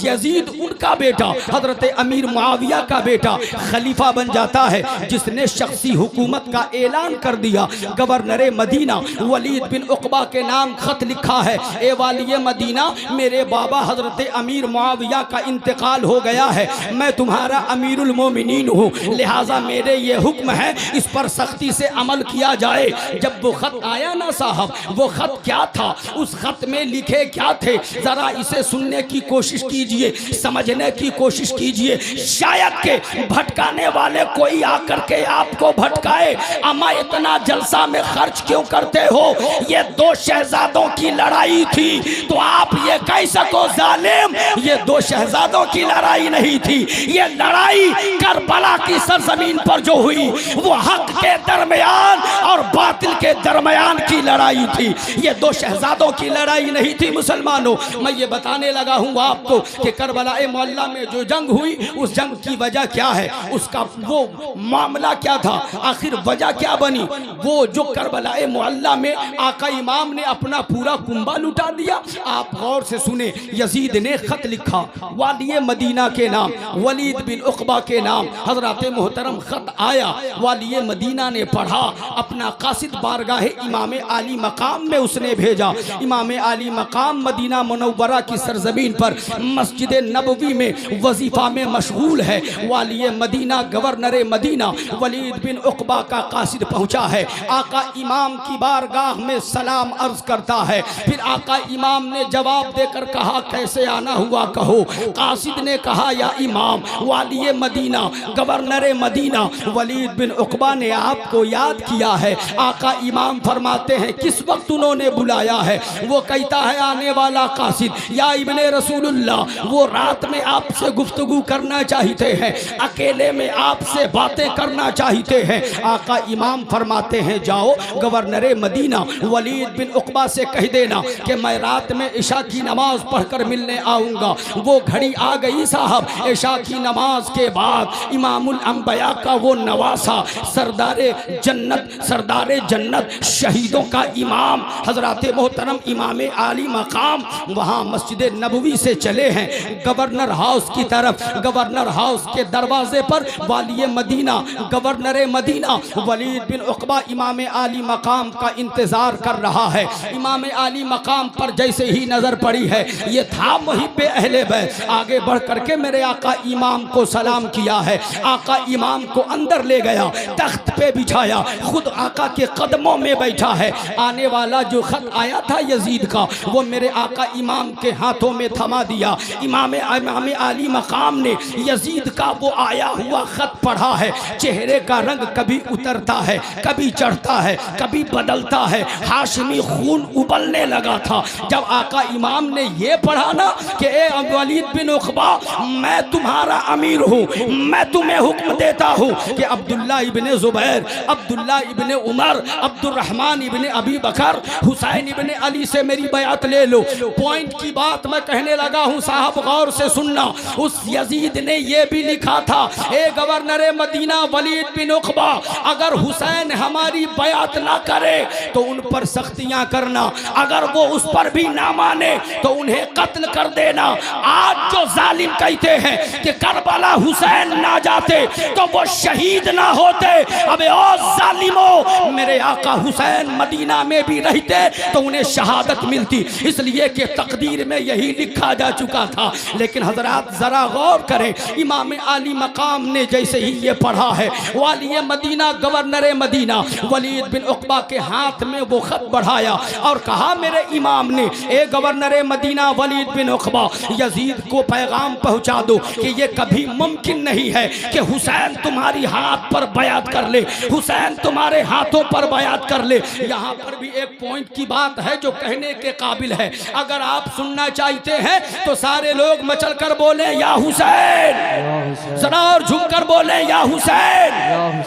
यजीद उनका बेटा हज़रत अमीर मुआविया का बेटा खलीफा बन जाता है, जिसने शख्सी हुकूमत का ऐलान कर दिया। गवर्नर मदीना वलीद बिन उक़बा के नाम खत लिखा है, ए वाली मदीना, मेरे बाबा हज़रत अमीर मुआविया का इंतकाल हो गया है, मैं तुम्हारा अमीरुल मोमिनीन हूँ, लिहाजा मेरे ये हुक्म है इस पर सख्ती से अमल किया जाए। जब वो खत आया ना साहब, वो खत क्या था, उस खत में लिखे क्या थे, जरा इसे सुनने की कोशिश कीजिए, समझने की कोशिश कीजिए। शायद के भटकाने वाले कोई आकर के आपको भटकाए, अम्मा इतना जलसा में खर्च क्यों करते हो, ये 2 शहजादों की लड़ाई थी, तो आप ये कह सको जालिम, ये 2 शहजादों की लड़ाई नहीं थी, ये लड़ाई करबला की सरजमीन पर जो हुई वो हक के दरमियान और बातिल के दरमियान की लड़ाई थी, ये 2 शहजादों की लड़ाई नहीं थी। मुसलमानों, मैं ये बताने लगा हूँ आपको कि करबलाए मोहल्ला में जो जंग हुई, उस जंग की वजह क्या है, उसका वो मामला क्या था, आखिर वजह क्या बनी। वो जो करबलाए मोहल्ला में आका इमाम ने अपना पूरा कुंबा लुटा दिया। आप गौर से सुने, यजीद ने खत लिखा वाली मदीना के नाम, वलीद बिन उक़बा के नाम, हजरत मोहतरम खत आया, वाली मदीना ने पढ़ा, अपना कासिद बारगाह इमाम आली मकाम में उसने भेजा। इमाम आली मकाम मदीना मुनव्वरा की सरजमीन पर मस्जिद नबवी में वजीफा में मशगूल है। वाली Medina governor Medina Walid bin उक़बा का कासिद पहुंचा है, आका इमाम की बारगाह में सलाम अर्ज करता है। फिर आका इमाम ने जवाब देकर कहा, कैसे आना हुआ कहो। कासिद ने कहा, या इमाम, वाली Medina governor Medina Walid bin उक़बा ने आपको याद किया है। आका इमाम फरमाते हैं, किस वक्त उन्होंने बुलाया है। वो कहता है, आने वाला कासिद, या इब्ने रसूलुल्लाह, वो रात में आपसे गुफ्तगू करना चाहते हैं, अकेले में आपसे बातें करना चाहते हैं। आका इमाम फरमाते हैं, जाओ गवर्नर मदीना वलीद बिन उक़बा से कह देना कि मैं रात में इशा की नमाज पढ़कर मिलने आऊँगा। वो घड़ी आ गई साहब। इशा की नमाज के बाद इमामुल अंबिया का वो नवासा, सरदारे जन्नत शहीदों का इमाम हजरत मोहतरम इमाम आली मकाम वहाँ मस्जिद नबवी से चले हैं गवर्नर हाउस की तरफ। गवर्नर हाउस के दरवाजे पर वाली Medina governor Medina Walid bin उक़बा इमाम आली मकाम का इंतज़ार कर रहा है। इमाम आली मकाम पर जैसे ही नज़र पड़ी है, ये था मुहिब्बे अहले बैत, आगे बढ़ करके मेरे आका इमाम को सलाम किया है। आका इमाम को अंदर ले गया, तख्त पे बिछाया, खुद आका के कदमों में बैठा है। आने वाला जो खत आया था यजीद का, वो मेरे आका इमाम के हाथों में थमा दिया। इमाम आली मकाम ने यजीद का वो आया हुआ खत पढ़ा है। चेहरे का रंग कभी उतरता है, कभी चढ़ता है, कभी बदलता है। हाशमी खून उबलने लगा था जब आका इमाम ने ये पढ़ा ना कि ए वलीद बिन उक़बा, मैं तुम्हारा अमीर हूँ, मैं तुम्हें हुक्म देता हूँ कि अब्दुल्ला इब्ने ज़ुबैर, अब्दुल्ला इब्ने उमर, अब्दुर्रहमान इब्ने अबी बकर, हुसैन इब्ने अली से मेरी बयात ले लो। पॉइंट की बात मैं कहने लगा हूँ, साहब गौर से सुनना। उस यजीद ने ये भी लिखा था, ए गवर्नर मदीना वलीद बिन उक़बा, अगर हुसैन हमारी बयात ना करे तो उन पर सख्तियां करना, अगर वो उस पर भी ना माने तो उन्हें कत्ल कर देना। आज जो जालिम कहते हैं कि करबला हुसैन ना जाते तो वो शहीद ना होते, अबे ओ जालिमो, मेरे आका हुसैन मदीना में भी रहते तो उन्हें शहादत मिलती, इसलिए कि तकदीर में यही लिखा जा चुका था। लेकिन हजरात जरा गौर करें, इमाम आली मकाम ने जैसे ही ये पढ़ा है, वाली Medina governor Medina Walid bin उक़बा के हाथ में वो खत बढ़ाया और कहा मेरे इमाम ने, ए governor Medina Walid bin Uqba, Yazid को पैगाम पहुंचा दो कि ये कभी मुमकिन नहीं है कि हुसैन तुम्हारी हाथ पर बयात कर ले, हुसैन तुम्हारे हाथों पर बयात कर ले। यहाँ पर भी एक पॉइंट की बात है जो कहने के काबिल है, अगर आप सुनना चाहते हैं तो सारे लोग मचल कर बोले या हुसैन, जरा और झुमकर बोले या हुसैन।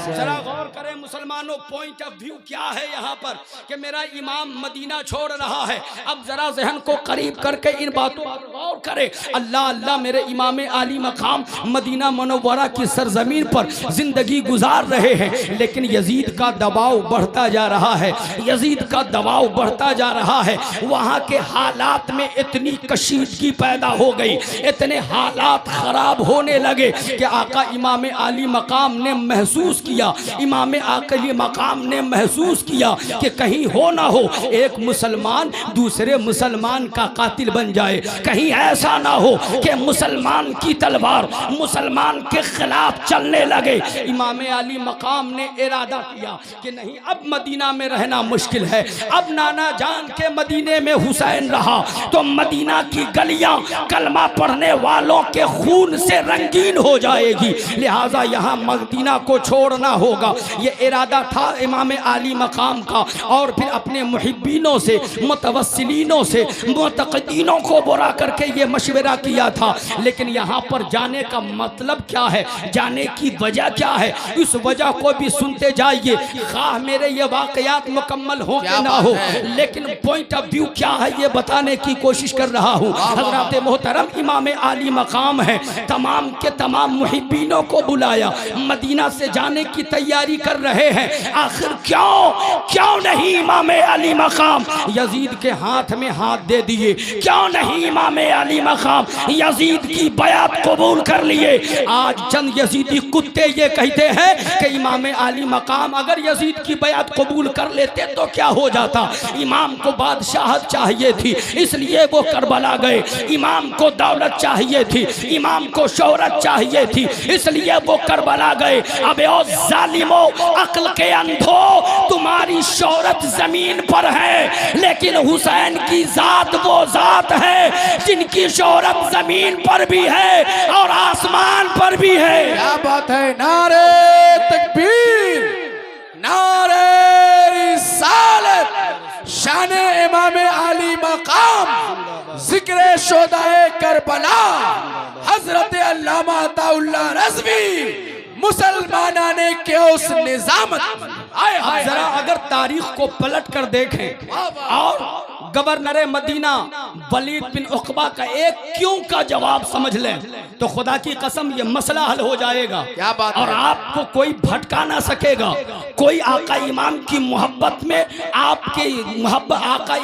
जरा गौर करें मुसलमानों, पॉइंट ऑफ व्यू क्या है यहाँ पर कि मेरा इमाम मदीना छोड़ रहा है। अब जरा जहन को करीब करके इन बातों पर गौर करें। अल्लाह अल्लाह, मेरे इमाम आली मकाम मदीना मुनव्वरा की सरजमीन पर जिंदगी गुजार रहे हैं, लेकिन यजीद का दबाव बढ़ता जा रहा है, यजीद का दबाव बढ़ता जा रहा है। वहाँ के हालात में इतनी कशीदगी पैदा हो गई, इतने हालात खराब होने लगे कि आका इमाम आली मकाम ने महसूस किया, इमाम आकली मकाम ने महसूस किया कि कहीं हो ना हो एक मुसलमान दूसरे मुसलमान का कातिल बन जाए, कहीं ऐसा ना हो कि मुसलमान की तलवार मुसलमान के खिलाफ चलने लगे। इमाम आली मकाम ने इरादा किया कि नहीं, अब मदीना में रहना मुश्किल है, अब नाना जान के मदीने में हुसैन रहा तो मदीना की गलियां कलमा पढ़ने वालों के खून से रंगीन हो जाएगी, लिहाजा यहाँ मदीना को छोड़ना होगा। ये इरादा था इमाम आली मकाम का, और फिर अपने मुहिब्बीनों से, मुतवस्सिलीनों से, मुतक़दीनों को बुला करके ये मशवरा किया था। लेकिन यहाँ पर जाने का मतलब क्या है, जाने की वजह क्या है, इस वजह को भी सुनते जाइए, खाह मेरे ये वाक़यात मुकम्मल हो कि ना हो, लेकिन पॉइंट ऑफ व्यू क्या है ये बताने की कोशिश कर रहा हूँ। हज़रात मोहतरम इमाम आली मकाम है, तमाम के तमाम मुहिब्बीनों को बुलाया, मदीना से जाने की तैयारी कर रहे हैं। आखिर क्यों नहीं इमाम अली मकाम यजीद के हाथ में हाथ दे दिए, क्यों नहीं इमाम अली मकाम यजीद की बयात कबूल कर लिए। आज चंद यजीदी कुत्ते ये कहते हैं कि इमाम अली मकाम अगर यजीद की बयात कबूल कर लेते तो क्या हो जाता। इमाम को बादशाहत चाहिए थी इसलिए वो करबला गए, इमाम को दौलत चाहिए थी, इमाम को शोहरत चाहिए थी इसलिए वो करबला गए। अबे ओ जालिमो, अक्ल के अंधो, तुम्हारी शोहरत जमीन पर है लेकिन हुसैन की जात वो जात है जिनकी शोहरत जमीन पर भी है और आसमान पर भी है। क्या बात है, नारे तकबीर, नारे रिसालत, शान इमाम आली मकाम, जिक्र शोदाए करबला, हजरत अल्लामा अताउल्लाह रज़वी, मुसलमाना ने के उस निजामत। जरा अगर तारीख को पलट कर देखें और गवर्नर मदीना वलीद बिन उक़बा का एक क्यों का जवाब समझ लें तो खुदा की कसम ये मसला हल हो जाएगा। क्या बात और है? आपको कोई भटका ना सकेगा। कोई आका इमाम की मोहब्बत में आपके मोहब्बत, आका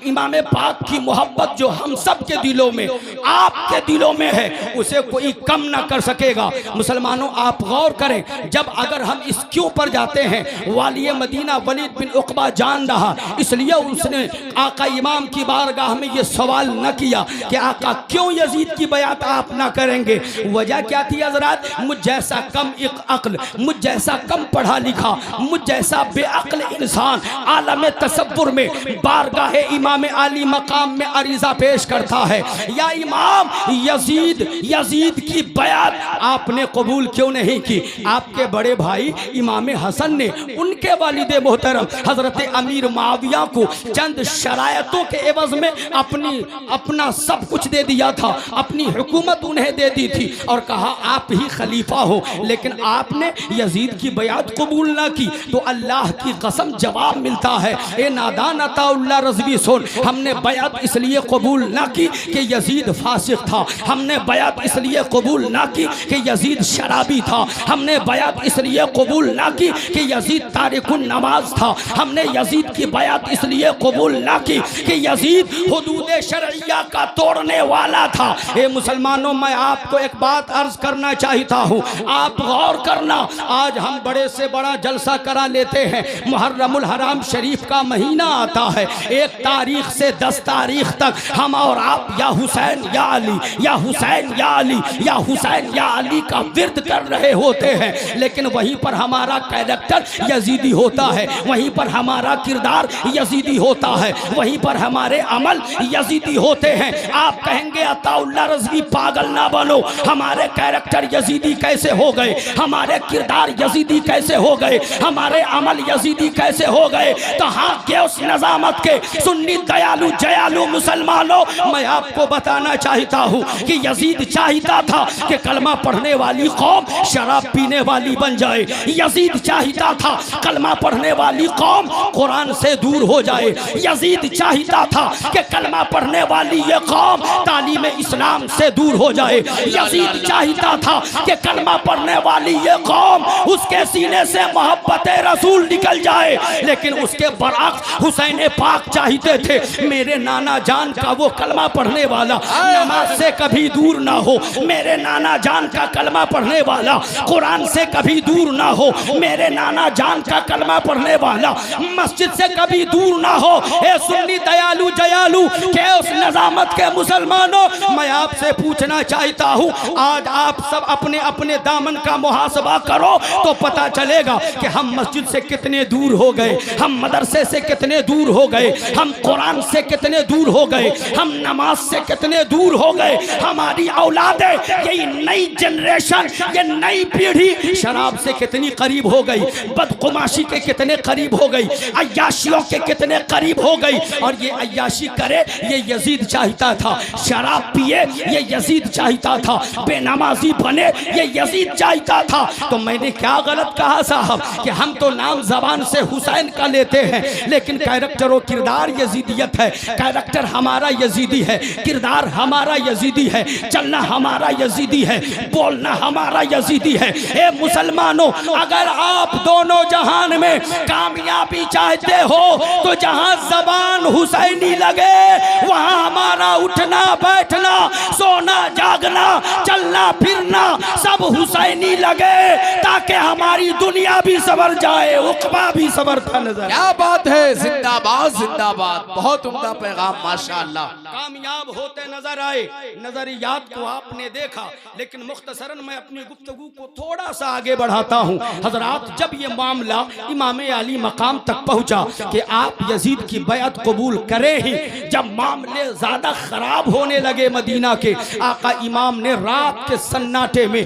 इमाम पाक की मोहब्बत जो हम सब के दिलों में, आपके दिलों में है, उसे कोई कम ना कर सकेगा। मुसलमानों आप गौर करें, जब अगर हम इस क्यों पर जाते हैं, वाली मदीना वलीद बिन उक़बा जान रहा इसलिए उसने आका इमाम की बारगाह में ये सवाल न किया कि आका क्यों यजीद की बयात आप ना करेंगे। वजह क्या थी हजरात? मुझ जैसा कम अक्ल, मुझ जैसा कम पढ़ा लिखा, मुझ जैसा बेअक्ल इंसान आलम तसव्वुर में बारगाह इमाम आली मकाम में अरीजा पेश करता है, या इमाम यजीद की बयात आपने कबूल क्यों नहीं की? आपके बड़े भाई इमाम हसन ने उनके वालिद मोहतरम हजरत अमीर माविया को चंद शरायतों के एवज में अपना सब कुछ दे दिया था, अपनी हुकूमत उन्हें दे दी थी और कहा आप ही खलीफा हो, लेकिन आपने यजीद की बयात कबूल ना की। तो अल्लाह की कसम जवाब मिलता है, ए नादान अताउल्लाह रज़वी सुन, हमने बयात इसलिए कबूल ना की कि यजीद फासिक था, हमने बयात इसलिए कबूल ना की कि यजीद शराबी था, हमने बयात इसलिए कबूल ना की कि यजीद तारिकुन नमाज था, हमने यजीद की बयात इसलिए कबूल ना की कि यजीद हुदूद शरइया का तोड़ने वाला था। ए मुसलमानों, मैं आपको एक बात अर्ज करना चाहता हूँ, आप गौर करना। आज हम बड़े से बड़ा जलसा करा लेते हैं, मुहर्रमुल हराम शरीफ का महीना आता है, 1 तारीख से 10 तारीख तक हम और आप या हुसैन या अली, या हुसैन या अली, या हुसैन या अली का विर्द कर रहे होते हैं, लेकिन वहीं पर हमारा कैरेक्टर यजीदी होता है, वहीं पर हमारा किरदार यजीदी होता है, वहीं पर हमारे अमल यजीदी होते हैं। आप कहेंगे अताउल्लाह रज़वी पागल ना बनो, हमारे कैरेक्टर यजीदी कैसे हो गए, हमारे किरदार यजीदी कैसे हो गए, हमारे अमल यजीदी कैसे हो गए? तो हाँ के उस नजामत के सुन्नी दयालु जयालु मुसलमानों, मैं आपको बताना चाहता हूँ कि यजीद चाहता था कि कलमा पढ़ने वाली कौम शराब पीने वाली बन जाए, यजीद चाहता था कलमा पढ़ने वाली कौम कुरान से दूर हो जाए, यजीद चाहता था कि कलमा पढ़ने वाली ये कौम तालीम इस्लाम से दूर हो जाए, यजीद चाहता था कि कलमा पढ़ने वाली ये कौम उसके सीने से मोहब्बत रसूल निकल जाए। लेकिन उसके बरअक्स हुसैन पाक चाहते थे मेरे नाना जान का वो कलमा पढ़ने वाला नमाज से कभी दूर ना हो, मेरे नाना जान का कलमा पढ़ने वाला कुरान से कभी दूर ना हो, मेरे नाना जान का कलमा पढ़ने वाला मस्जिद से कभी दूर ना हो। ए सुन्नी दयालु जयालु के उस नजामत के मुसलमानों, मैं आपसे पूछना चाहता हूँ, आज आप सब अपने अपने दामन का मुहासबा करो तो पता चलेगा कि हम मस्जिद से कितने दूर हो गए, हम मदरसे से कितने दूर हो गए, हम कुरान से कितने दूर हो गए, हम नमाज से कितने दूर हो गए। हमारी औलादें, ये नई जनरेशन, ये नई पीढ़ी शराब से कितनी करीब हो गई, बदकुमाशी के कितने करीब हो गई, अय्याशियों के कितने करीब हो गई। और ये अय्याशी करे ये यजीद चाहता था, शराब पिए ये यजीद चाहता था, बेनमाजी बने ये यजीद चाहता था। तो मैंने क्या गलत कहा साहब कि हम तो नाम जबान से हुसैन का लेते हैं, लेकिन कैरेक्टर और किरदार यजीदियत है। कैरेक्टर हमारा यजीदी है, किरदार हमारा यजीदी है, चलना हमारा यजीदी है, बोलना हमारा यजीदी है। ए मुसलमानों, अगर आप दोनों जहान में कामयाबी चाहते हो तो जहां जबान हुसैनी लगे वहां हमारा उठना बैठना सोना जागना चलना फिरना सब हुसैनी लगे, ताकि हमारी दुनिया भी सवर जाए, उक़बा भी सवरता नजर। क्या बात है, जिंदाबाद जिंदाबाद, बहुत उम्दा पैगाम माशाअल्लाह। कामयाब होते नजर आए, नजरियात को आपने देखा, लेकिन मुख्तसरन मैं अपनी गुफ्तगू को थोड़ा सा आगे बढ़ाता हूँ। हजरात, जब ये मामला इमाम अली मकाम तक पहुँचा कि आप यजीद की बैअत कबूल करें ही, जब मामले ज्यादा खराब होने लगे मदीना के, आका इमाम ने रात के सन्नाटे में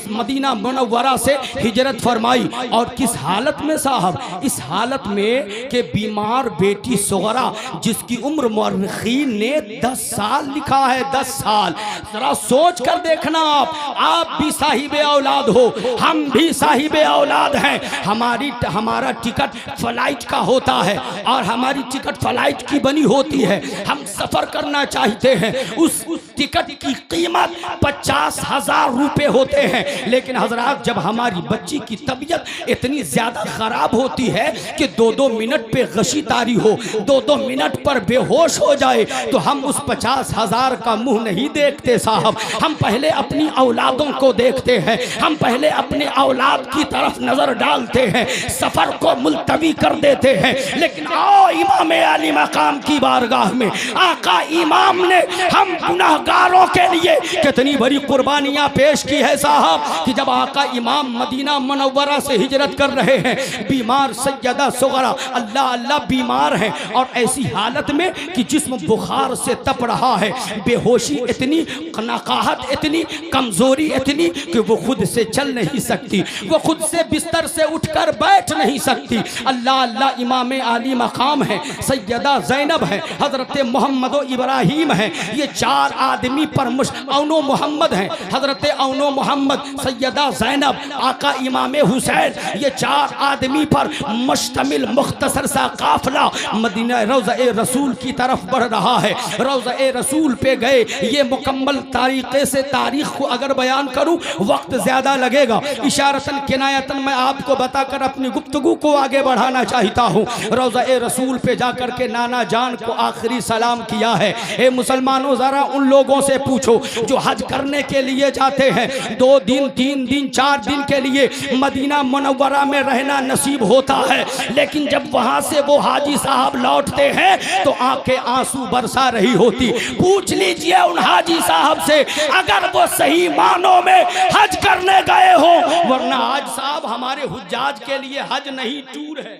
मदीना मुनव्वरा से हिजरत फरमाई। और किस हालत में साहब? इस हालत में कि बीमार बेटी सुगरा, जिसकी उम्र मुअर्रिखीन ने 10 साल लिखा है, 10 साल। जरा सोच कर देखना, आप भी साहिब औलाद हो, हम भी साहिब औलाद हैं। हमारा टिकट फ्लाइट का होता है और हमारी टिकट फ्लाइट की बनी होती है, हम सफर करना चाहते हैं, उस टिकट की कीमत 50,000 रुपए होते हैं। लेकिन हजरात, जब हमारी बच्ची की तबीयत इतनी ज्यादा खराब होती है कि 2-2 मिनट पे गशी तारी हो, 2-2 मिनट पर बेहोश हो जाए, तो हम उस 50,000 का मुंह नहीं देखते साहब। हम पहले अपनी औलादों को देखते हैं, हम पहले अपने औलाद की तरफ नजर डालते हैं, सफर को मुलतवी कर देते हैं। लेकिन आओ इमाम आली मकाम की बारगाह में, आका इमाम ने हम गुनाहगारों के लिए कितनी बड़ी कुर्बानियां पेश की है साहब, कि जब आका इमाम मदीना मुनव्वरा से हिजरत कर रहे हैं, बीमार सैयदा सुगरा अल्लाह अल्लाह बीमार है, और ऐसी हालत में कि जिस्म बुखार से तप रहा है, बेहोशी इतनी, नकाहत इतनी, कमजोरी इतनी कि वो खुद से चल नहीं सकती, वो खुद से बिस्तर से उठकर बैठ नहीं सकती। अल्लाह अल्लाह इमाम आली मकाम है, सैयदा ज़ैनब है, हजरत मोहम्मद इब्राहिम है, ये 4 आदमी पर औनो मोहम्मद हैं, हजरत औनो मोहम्मद, सैयदा ज़ैनब, आका इमाम हुसैन, ये 4 आदमी पर मुश्तमिल मुख्तसर सा काफिला मदीना रौज़ा-ए रसूल की तरफ बढ़ रहा है। रौज़ा-ए रसूल पे गए, ये मुकम्मल तरीके से तारीख को अगर बयान करूं वक्त ज़्यादा लगेगा, इशारतन किनायतन मैं आपको बताकर अपनी गुफ्तगू को आगे बढ़ाना चाहता हूँ। रौज़ा-ए रसूल पे जाकर के नाना जान को आखिरी सलाम किया है। ए मुसलमानों, ज़रा उन लोगों से पूछो जो हज करने के लिए जाते हैं, 2 दिन 3 दिन 4 दिन के लिए मदीना मुनव्वरा में रहना नसीब होता है, लेकिन जब वहाँ से वो हाजी साहब लौटते हैं तो आंखें आंसू बरसा रही होती। पूछ लीजिए उन हाजी साहब से अगर वो सही मानों में हज करने गए हो, वरना आज साहब हमारे हुज्जाज के लिए हज नहीं टूर है,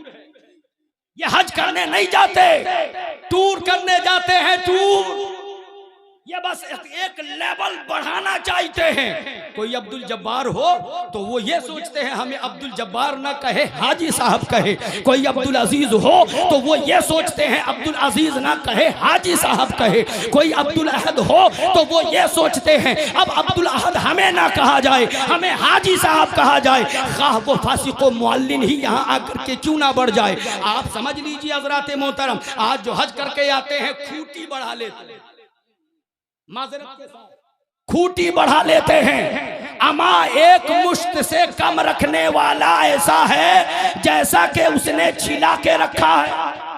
ये हज करने नहीं जाते, टूर करने जाते हैं, टूर। ये बस एक लेवल बढ़ाना चाहते हैं। कोई अब्दुल जब्बार हो तो वो ये सोचते हैं हमें अब्दुल जब्बार ना कहे, हाजी साहब कहे। कोई अब्दुल अजीज हो तो वो ये सोचते हैं अब्दुल अजीज ना कहे, हाजी साहब कहे। कोई अब्दुल अहद हो तो वो ये सोचते हैं अब अब्दुल अहद हमें ना कहा जाए, हमें हाजी साहब कहा जाए, खाह वो फासिक मुअल्लिन ही यहाँ आकर के क्यों ना बढ़ जाए। आप समझ लीजिए हज़रात मोहतरम, आज जो हज करके आते हैं खूटी बढ़ा लेते हैं, माजरत के साथ खूटी बढ़ा लेते हैं। अमा एक मुश्त से कम रखने वाला ऐसा है जैसा कि उसने छिला के रखा है।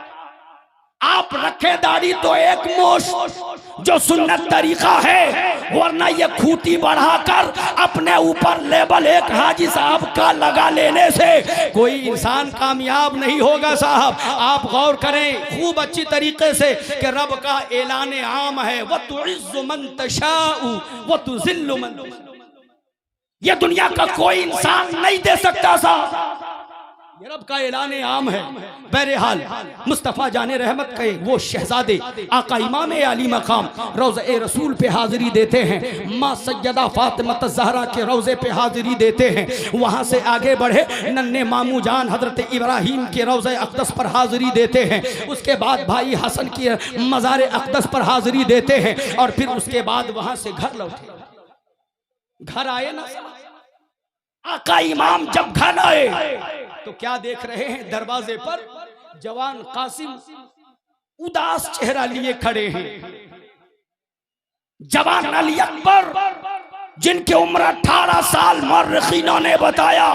आप रखे दाढ़ी तो एक मुश्त जो सुन्नत तरीका है, वरना ये खूटी बढ़ाकर अपने ऊपर लेबल एक हाजी साहब का लगा लेने से कोई इंसान कामयाब नहीं होगा साहब। आप गौर करें खूब अच्छी तरीके से कि रब का ऐलान आम है, व तुइज़्ज़ु मन तशाउ व तुज़िल्लु मन तशाउ। ये दुनिया का कोई इंसान नहीं दे सकता साहब, ये रब का ऐलान आम है। बहरहाल मुस्तफ़ा जाने रहमत के वो शहजादे आका इमाम आली मकाम रोज़े रसूल पे हाजिरी देते हैं, माँ सैयदा फातिमा ज़हरा के रोज़े पे हाजिरी देते हैं। वहाँ से आगे बढ़े नन्हे मामू जान हज़रत इब्राहीम के रोज़े अक़दस पर हाजिरी देते हैं। उसके बाद भाई हसन के मज़ार अक़दस पर हाजिरी देते हैं, और फिर उसके बाद वहाँ से घर लौटे। घर आए ना आका इमाम, जब घर आए तो क्या देख रहे हैं, दरवाजे पर जवान कासिम उदास चेहरा लिए खड़े हैं। जवान अली अकबर जिनकी उम्र 18 साल मौर्रिखीनों ने बताया,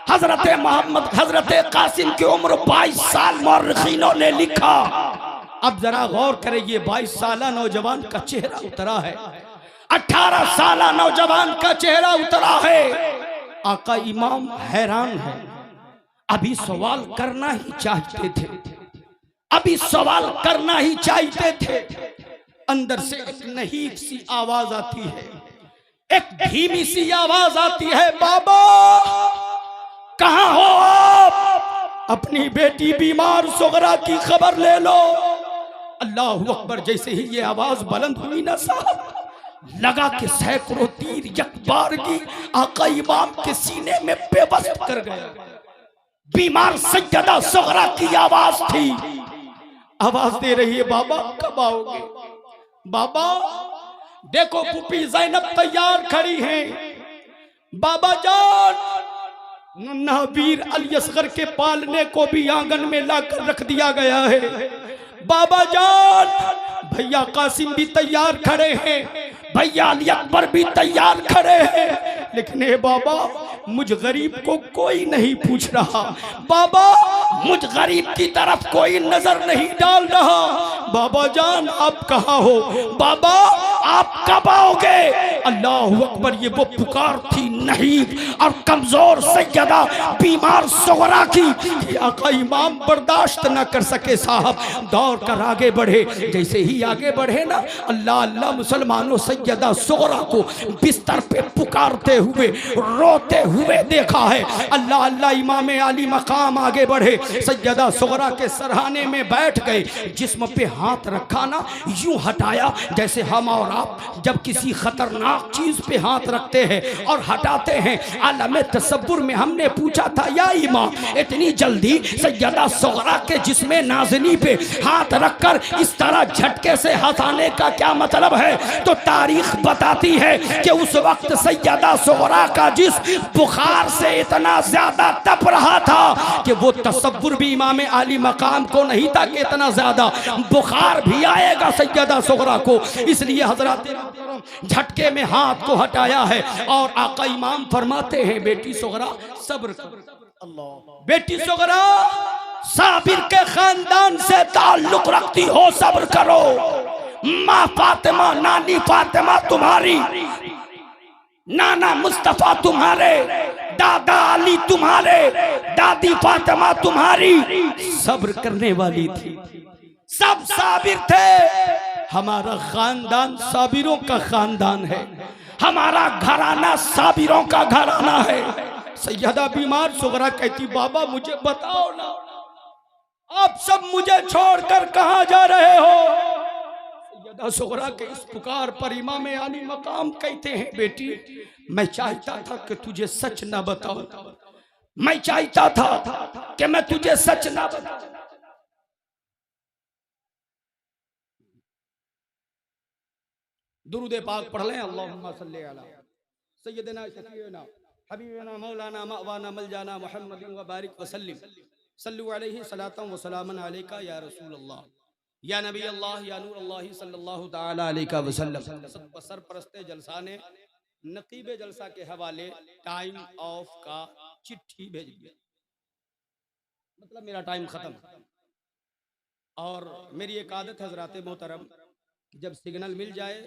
हजरत मोहम्मद हजरत कासिम की उम्र 22 साल मौर्रिखीनों ने लिखा। अब जरा गौर करें, ये 22 साल नौजवान का चेहरा उतरा है, 18 साल नौजवान का चेहरा उतरा है। आका इमाम हैरान है। अभी सवाल करना ही चाहते थे, अभी सवाल करना ही चाहते थे, अंदर से एक नहीक सी आवाज आती है, एक धीमी सी आवाज आती है, बाबा कहाँ हो आप? अपनी बेटी बीमार सुगरा की खबर ले लो। अल्लाहु अकबर। जैसे ही ये आवाज बुलंद हुई ना साहब, लगा कि सैकड़ों तीर यकबार की आका इमाम के सीने में बेबस कर गया। बीमार सैयदा सुगरा की आवाज थी, आवाज दे रही है, बाबा कब आओगे? बाबा देखो पुपी ज़ैनब तैयार खड़ी हैं, बाबा जान। नन्हा वीर अली असगर के पालने को भी आंगन में लाकर रख दिया गया है। बाबा जान, भैया कासिम भी तैयार खड़े हैं, भैया अली अकबर भी तैयार खड़े हैं। लेकिन ए बाबा मुझ गरीब को कोई नहीं पूछ रहा, बाबा मुझ गरीब की तरफ कोई नजर नहीं डाल रहा। बाबा जान आप कहाँ हो, बाबा आप कब आओगे? अल्लाह अकबर। ये वो पुकार थी नहीं और कमजोर सैयदा बीमार सुगरा की। आका इमाम बर्दाश्त न कर सके साहब, दौड़ कर आगे बढ़े। जैसे ही आगे बढ़े ना, अल्लाह अल्लाह मुसलमानों सैयदा सुगरा को बिस्तर पे पुकारते हुए रोते हुए देखा है। अल्लाह अल्लाह इमाम आली मकाम आगे बढ़े, सैयदा सुगरा के सरहाने में बैठ गए। जिस्म पे हाथ रखा ना, यूं हटाया जैसे हम और आप जब किसी खतरनाक चीज पे हाथ रखते हैं और हटाते हैं। आलम तसव्वुर में हमने पूछा था, या इमाम इतनी जल्दी सैयदा सुगरा के जिस्म नाज़नी पे हाथ रखकर इस तरह झटके से हटाने का क्या मतलब है? तो तारीख बताती है कि उस वक्त सैयदा सुगरा का जिस्म बुखार से इतना ज्यादा तप रहा था कि वो तसव्वुर भी इमाम आली मकाम को नहीं था कि इतना ज्यादा बुखार भी आएगा सैयदा सुगरा को। इसलिए हजरत झटके में हाथ को हटाया है और आका इमाम फरमाते हैं, बेटी सुगरा सब्र करो। बेटी सुगरा साबिर के खानदान से ताल्लुक रखती हो, सब्र करो। माँ फातिमा, नानी फातिमा तुम्हारी, नाना मुस्तफा तुम्हारे, दादा अली तुम्हारे, दादी फातिमा तुम्हारी सब्र करने वाली थी। सब साबिर थे। हमारा खानदान साबिरों का खानदान है, हमारा घराना साबिरों का घराना है। सैयदा बीमार सुगरा कहती, बाबा मुझे बताओ ना, आप सब मुझे छोड़कर कहां जा रहे हो? सैयदा सुगरा के इस पुकार पर इमाम आली मकाम कहते हैं, बेटी मैं चाहता था कि तुझे सच ना बताऊं, मैं चाहता था कि मैं तुझे सच ना बताऊं। दुरूद पाक पढ़ लें। अल्लाहुम्मा सल्ली अला सय्यदना शफीना हबीबना मौलाना मवाना मलजाना मुहम्मदिन व बारिक व सल्लिम सल्लु अलैहि सलातन व सलामन अलैका या रसूल अल्लाह या नबी अल्लाह या नूर अल्लाह सल्लल्लाहु तआला अलैहि वसल्लम। सरपरस्ते जलसा ने नकीब जलसा के हवाले टाइम ऑफ का चिट्ठी भेज दिया, मतलब मेरा टाइम खत्म। और मेरी एक आदत हजरात मोहतरम, जब सिग्नल मिल जाए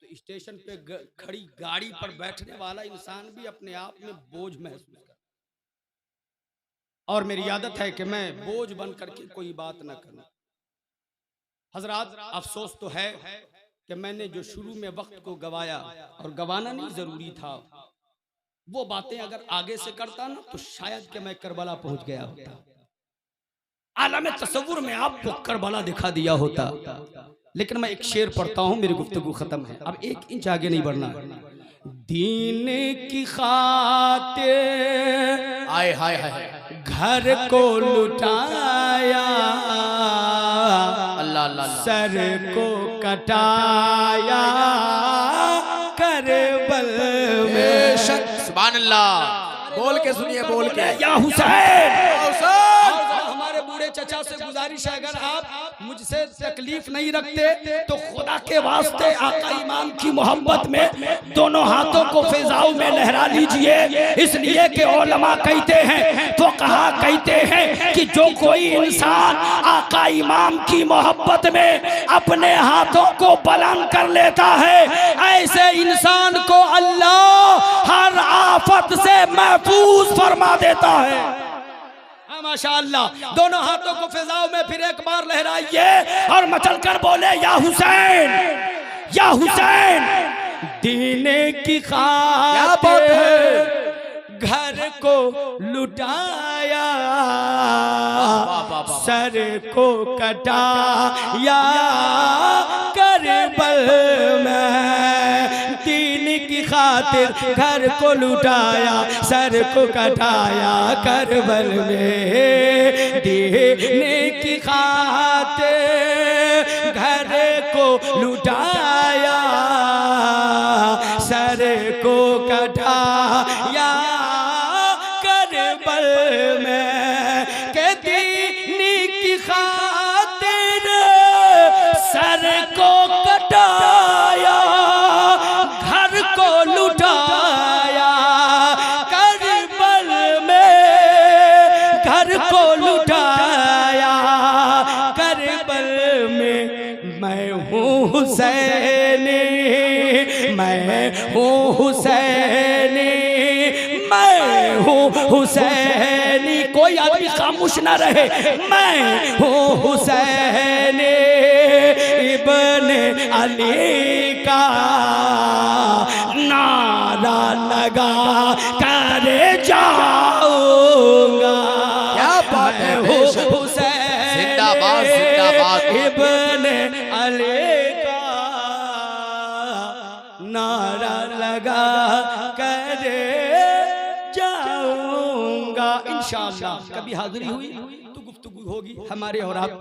तो स्टेशन पे खड़ी गाड़ी पर बैठने वाला इंसान भी अपने आप में बोझ महसूस करता, और मेरी आदत है कि मैं बोझ बन करके कोई बात न करूं। हजरात अफसोस तो है कि मैंने जो शुरू में वक्त को गवाया, और गवाना नहीं जरूरी था, वो बातें अगर आगे से करता ना तो शायद कि मैं करबला पहुंच गया होता, आलम तसव्वुर में आपको करबला दिखा दिया होता। लेकिन मैं एक शेर पढ़ता हूं, मेरी गुफ्तगू खत्म है, अब 1 इंच आगे नहीं बढ़ना। दीन की खातिर हाय हाय हाय घर को लुटाया, अल्लाह अल्लाह, सर को कटाया करबल में। सुभान अल्लाह, बोल के सुनिए, बोल के। या हुसैन, हमारे बूढ़े चचा से गुजारिश है, अगर आप मुझसे तकलीफ नहीं रखते तो खुदा के वास्ते आका इमाम की मोहब्बत में दोनों हाथों को फिजाओं में लहरा लीजिए। इसलिए कि उलमा कहते हैं, तो कहा कहते हैं कि जो कोई इंसान आका इमाम की मोहब्बत में अपने हाथों को बुलंद कर लेता है, ऐसे इंसान को अल्लाह हर आफत से महफूज फरमा देता है। माशाअल्लाह, दोनों हाथों को फिजाओं में फिर एक बार लहराइए और मचल कर बोले, या हुसैन, या हुसैन। दीने की खातिर घर को लुटाया, सर को कटाया करबल में। दीन की खातिर घर को लुटाया, सर को कटाया करबल में। दीन की खातिर घर को लुटाया, सर को कटाया करबल में। के दीन की खातिर सर को कटाया, घर को लुटाया हुसैनी, मैं हूँ हुसैनी, मैं हूँ हुसैनी। कोई आदमी खामोश ना रहे। मैं हूँ हुसैनी इब्ने अली का नारा लगा कर जाऊंगा। क्या बात है, हुसैन जिंदाबाद जिंदाबाद। इब्ने अली का नारा लगा कर जाऊंगा। इंशाअल्लाह कभी हाजिरी हुई तो गुफ्तगू होगी हमारे और आपकी।